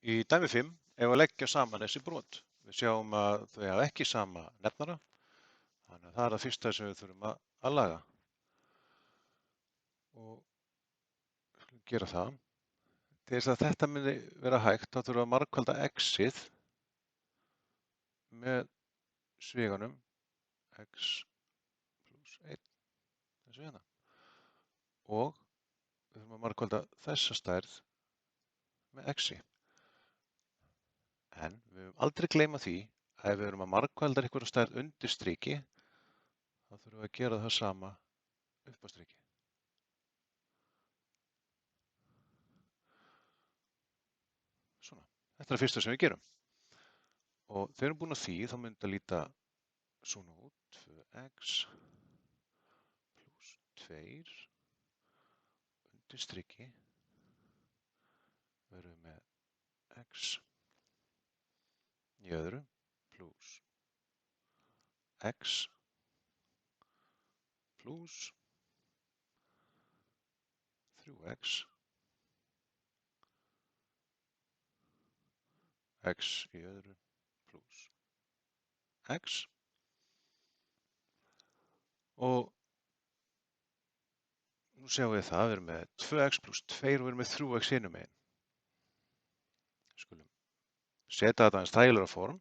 Í dæmi 5 eigum við að leggja saman þessi brot. Við sjáum að þau hafa ekki sama nefnara, þannig að það er það fyrsta sem við þurfum að laga. Og við skulum gera það. Til þess að þetta myndi vera hægt, þá þurfum við að margfalda x-ið með sviganum x plus 1, þessu hérna. Og við þurfum að margfalda þessa stærð með x-i. En við höfum aldrei gleyma því að ef við erum að margfalda einhverja stærð undir striki, þá þurfum við að gera það sama upp á striki. Svona, þetta er það fyrsta sem við gerum. Og þegar við erum búin að því, þá myndi það líta svona út, 2x plus 2 undir striki, verðum við með x í öðru plus x plus 3x x í öðru plus x. Og nú sjáum við það, við erum með 2x plus 2 og við erum með 3x hinum megin. Skulum setja þetta aðeins þægilegra form.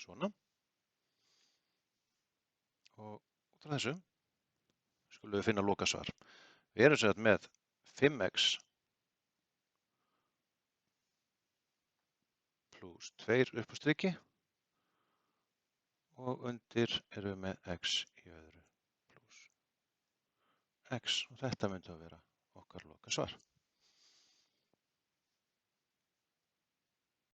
Svona. Og út af þessu skulum við finna lokasvar. Við erum sem sagt með 5x plus 2 upp á striki og undir erum við með x í öðru plus x og þetta myndi að vera okkar lokasvar.